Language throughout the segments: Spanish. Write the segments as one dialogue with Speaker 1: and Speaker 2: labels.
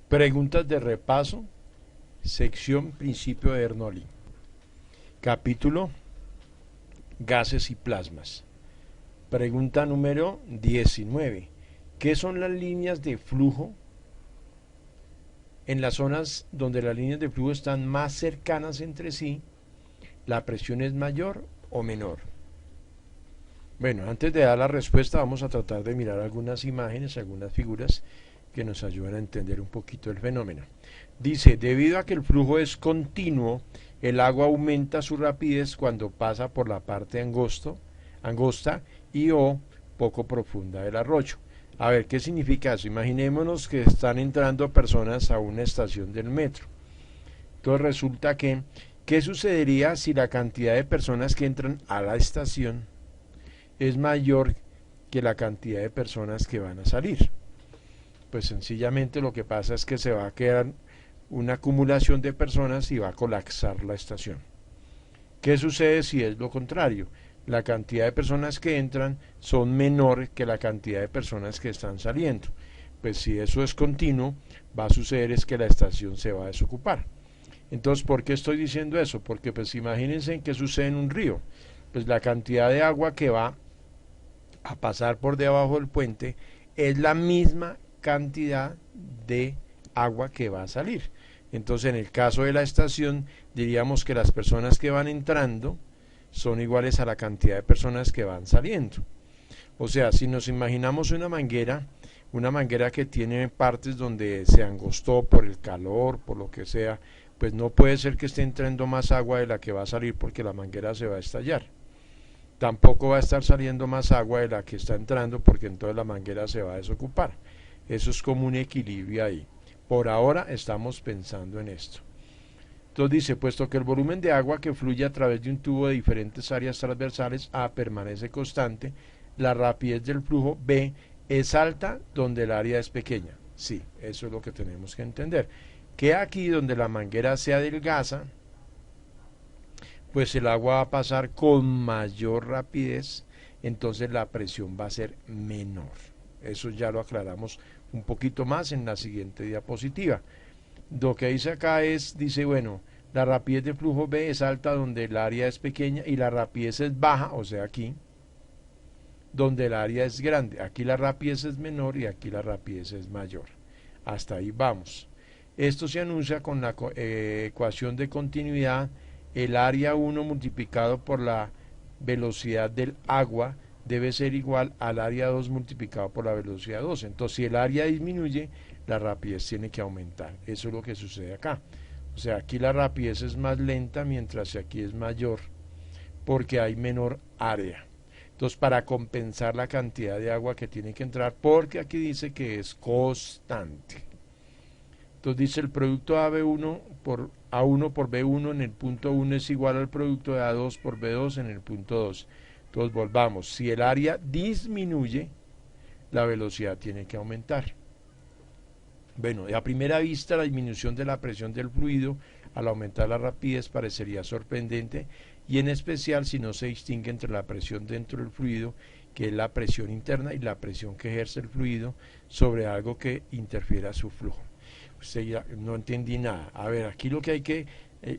Speaker 1: Preguntas de repaso, sección Principio de Bernoulli. Capítulo Gases y plasmas. Pregunta número 19. ¿Qué son las líneas de flujo? En las zonas donde las líneas de flujo están más cercanas entre sí, ¿la presión es mayor o menor? Bueno, antes de dar la respuesta vamos a tratar de mirar algunas imágenes, algunas figuras que nos ayudan a entender un poquito el fenómeno. Dice, debido a que el flujo es continuo, el agua aumenta su rapidez cuando pasa por la parte angosta y o poco profunda del arroyo. A ver, ¿qué significa eso? Imaginémonos que están entrando personas a una estación del metro. Entonces resulta que, ¿qué sucedería si la cantidad de personas que entran a la estación es mayor que la cantidad de personas que van a salir? Pues sencillamente lo que pasa es que se va a quedar una acumulación de personas y va a colapsar la estación. ¿Qué sucede si es lo contrario? La cantidad de personas que entran son menor que la cantidad de personas que están saliendo. Pues si eso es continuo, va a suceder es que la estación se va a desocupar. Entonces, ¿por qué estoy diciendo eso? Porque pues imagínense qué sucede en un río. Pues la cantidad de agua que va a pasar por debajo del puente es la misma cantidad de agua que va a salir. Entonces, en el caso de la estación, diríamos que las personas que van entrando son iguales a la cantidad de personas que van saliendo. O sea, si nos imaginamos una manguera que tiene partes donde se angostó por el calor, por lo que sea, pues no puede ser que esté entrando más agua de la que va a salir porque la manguera se va a estallar. Tampoco va a estar saliendo más agua de la que está entrando porque entonces la manguera se va a desocupar. Eso es como un equilibrio ahí. Por ahora estamos pensando en esto. Entonces dice, puesto que el volumen de agua que fluye a través de un tubo de diferentes áreas transversales A permanece constante, la rapidez del flujo B es alta donde el área es pequeña. Sí, eso es lo que tenemos que entender. Que aquí donde la manguera se adelgaza, pues el agua va a pasar con mayor rapidez, entonces la presión va a ser menor. Eso ya lo aclaramos un poquito más en la siguiente diapositiva. Lo que dice acá dice, bueno, la rapidez de flujo B es alta donde el área es pequeña y la rapidez es baja, o sea aquí, donde el área es grande. Aquí la rapidez es menor y aquí la rapidez es mayor. Hasta ahí vamos. Esto se anuncia con la ecuación de continuidad. El área 1 multiplicado por la velocidad del agua debe ser igual al área 2 multiplicado por la velocidad 2. Entonces, si el área disminuye, la rapidez tiene que aumentar. Eso es lo que sucede acá. O sea, aquí la rapidez es más lenta, mientras que aquí es mayor, porque hay menor área. Entonces, para compensar la cantidad de agua que tiene que entrar, porque aquí dice que es constante. Entonces dice el producto AB1 por A1 por B1 en el punto 1 es igual al producto de A2 por B2 en el punto 2. Entonces volvamos, si el área disminuye, la velocidad tiene que aumentar. Bueno, a primera vista la disminución de la presión del fluido al aumentar la rapidez parecería sorprendente, y en especial si no se distingue entre la presión dentro del fluido, que es la presión interna, y la presión que ejerce el fluido sobre algo que interfiera a su flujo. Usted ya no entendí nada. A ver, aquí lo que hay que,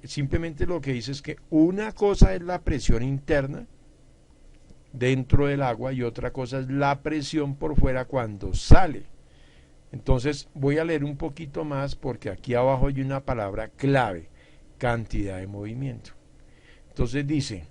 Speaker 1: simplemente lo que dice es que una cosa es la presión interna dentro del agua y otra cosa es la presión por fuera cuando sale. Entonces voy a leer un poquito más porque aquí abajo hay una palabra clave, cantidad de movimiento. Entonces dice,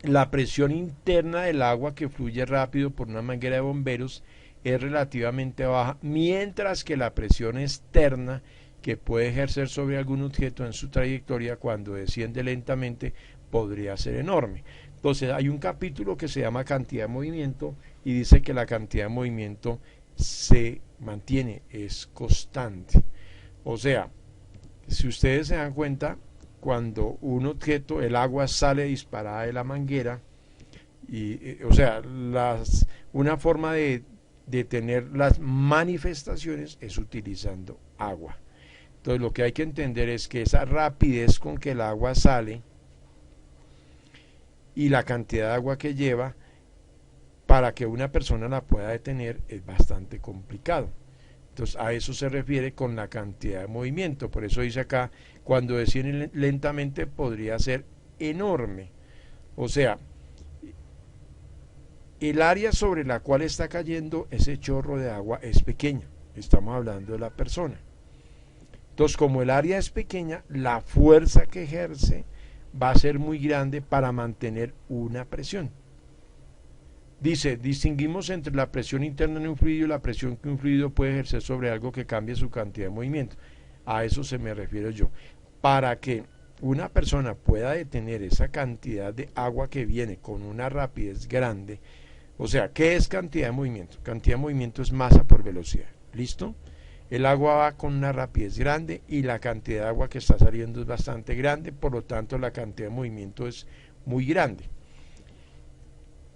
Speaker 1: la presión interna del agua que fluye rápido por una manguera de bomberos es relativamente baja, mientras que la presión externa que puede ejercer sobre algún objeto en su trayectoria cuando desciende lentamente podría ser enorme. Entonces hay un capítulo que se llama cantidad de movimiento y dice que la cantidad de movimiento se mantiene, es constante. O sea, si ustedes se dan cuenta, cuando un objeto, el agua sale disparada de la manguera, o sea, una forma de tener las manifestaciones es utilizando agua. Entonces lo que hay que entender es que esa rapidez con que el agua sale y la cantidad de agua que lleva para que una persona la pueda detener es bastante complicado. Entonces a eso se refiere con la cantidad de movimiento. Por eso dice acá, cuando desciende lentamente podría ser enorme. O sea, el área sobre la cual está cayendo ese chorro de agua es pequeña. Estamos hablando de la persona. Entonces, como el área es pequeña, la fuerza que ejerce va a ser muy grande para mantener una presión. Dice, distinguimos entre la presión interna en un fluido y la presión que un fluido puede ejercer sobre algo que cambie su cantidad de movimiento. A eso se me refiero yo. Para que una persona pueda detener esa cantidad de agua que viene con una rapidez grande, o sea, ¿qué es cantidad de movimiento? Cantidad de movimiento es masa por velocidad. ¿Listo? El agua va con una rapidez grande y la cantidad de agua que está saliendo es bastante grande, por lo tanto la cantidad de movimiento es muy grande.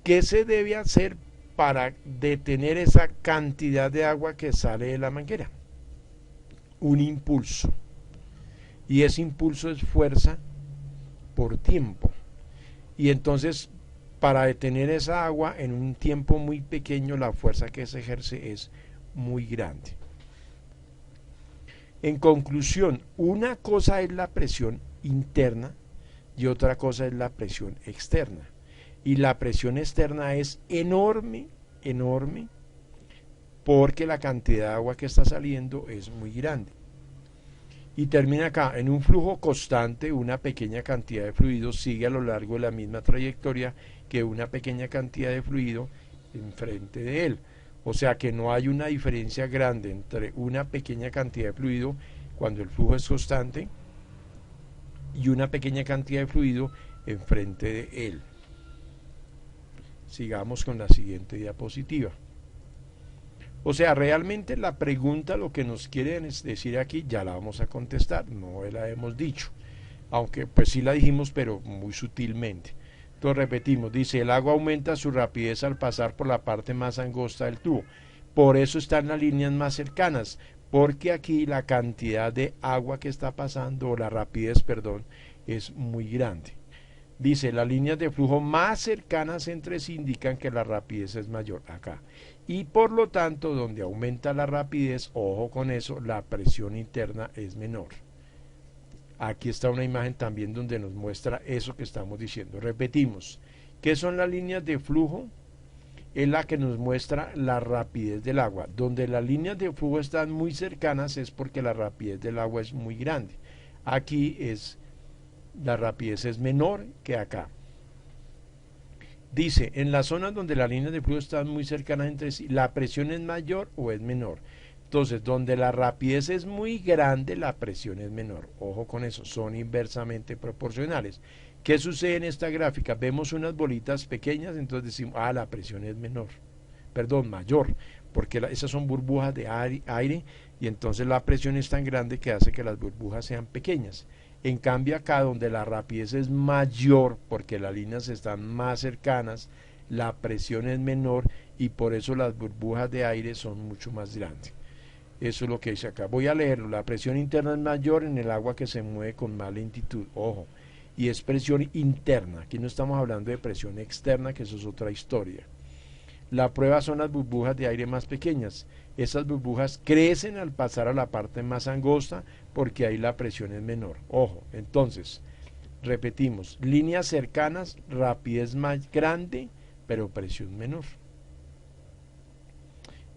Speaker 1: ¿Qué se debe hacer para detener esa cantidad de agua que sale de la manguera? Un impulso. Y ese impulso es fuerza por tiempo. Y entonces, para detener esa agua en un tiempo muy pequeño, la fuerza que se ejerce es muy grande. En conclusión, una cosa es la presión interna y otra cosa es la presión externa. Y la presión externa es enorme, enorme, porque la cantidad de agua que está saliendo es muy grande. Y termina acá, en un flujo constante, una pequeña cantidad de fluido sigue a lo largo de la misma trayectoria que una pequeña cantidad de fluido enfrente de él. O sea que no hay una diferencia grande entre una pequeña cantidad de fluido cuando el flujo es constante y una pequeña cantidad de fluido enfrente de él. Sigamos con la siguiente diapositiva. O sea, realmente la pregunta, lo que nos quieren decir aquí, ya la vamos a contestar, no la hemos dicho, aunque pues sí la dijimos, pero muy sutilmente. Entonces repetimos, dice, el agua aumenta su rapidez al pasar por la parte más angosta del tubo. Por eso están las líneas más cercanas, porque aquí la cantidad de agua que está pasando, o la rapidez, perdón, es muy grande. Dice, las líneas de flujo más cercanas entre sí indican que la rapidez es mayor acá. Y por lo tanto, donde aumenta la rapidez, ojo con eso, la presión interna es menor. Aquí está una imagen también donde nos muestra eso que estamos diciendo. Repetimos, ¿qué son las líneas de flujo? Es la que nos muestra la rapidez del agua. Donde las líneas de flujo están muy cercanas es porque la rapidez del agua es muy grande. Aquí la rapidez es menor que acá. Dice, en las zonas donde las líneas de flujo están muy cercanas entre sí, ¿la presión es mayor o es menor? Entonces, donde la rapidez es muy grande, la presión es menor. Ojo con eso, son inversamente proporcionales. ¿Qué sucede en esta gráfica? Vemos unas bolitas pequeñas, entonces decimos, la presión es mayor, porque esas son burbujas de aire y entonces la presión es tan grande que hace que las burbujas sean pequeñas. En cambio acá, donde la rapidez es mayor, porque las líneas están más cercanas, la presión es menor y por eso las burbujas de aire son mucho más grandes. Eso es lo que dice acá. Voy a leerlo. La presión interna es mayor en el agua que se mueve con más lentitud. Ojo. Y es presión interna. Aquí no estamos hablando de presión externa, que eso es otra historia. La prueba son las burbujas de aire más pequeñas. Esas burbujas crecen al pasar a la parte más angosta porque ahí la presión es menor. Ojo. Entonces, repetimos. Líneas cercanas, rapidez más grande, pero presión menor.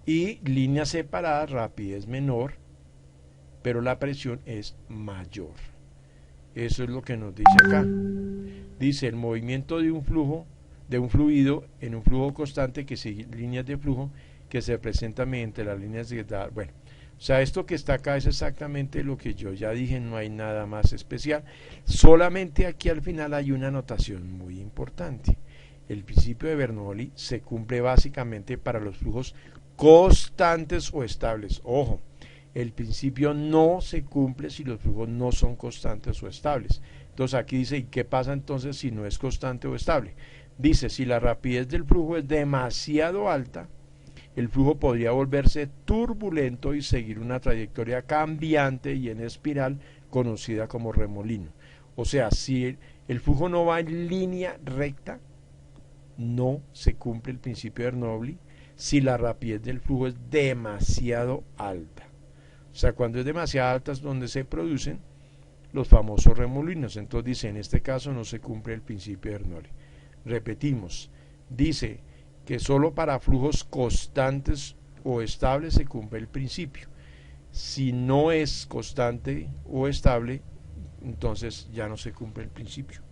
Speaker 1: Y líneas separadas, rapidez menor, pero la presión es mayor. Eso es lo que nos dice acá. Dice, el movimiento de un fluido en un flujo constante que sigue líneas de flujo que se presentan mediante las líneas de edad. Bueno, o sea, esto que está acá es exactamente lo que yo ya dije, no hay nada más especial. Solamente aquí al final hay una anotación muy importante. El principio de Bernoulli se cumple básicamente para los flujos constantes o estables. Ojo, el principio no se cumple si los flujos no son constantes o estables. Entonces aquí dice, ¿y qué pasa entonces si no es constante o estable? Dice, si la rapidez del flujo es demasiado alta, el flujo podría volverse turbulento y seguir una trayectoria cambiante y en espiral conocida como remolino. O sea, si el flujo no va en línea recta, no se cumple el principio de Bernoulli si la rapidez del flujo es demasiado alta. O sea, cuando es demasiado alta es donde se producen los famosos remolinos. Entonces dice, en este caso no se cumple el principio de Bernoulli. Repetimos, dice que solo para flujos constantes o estables se cumple el principio. Si no es constante o estable, entonces ya no se cumple el principio.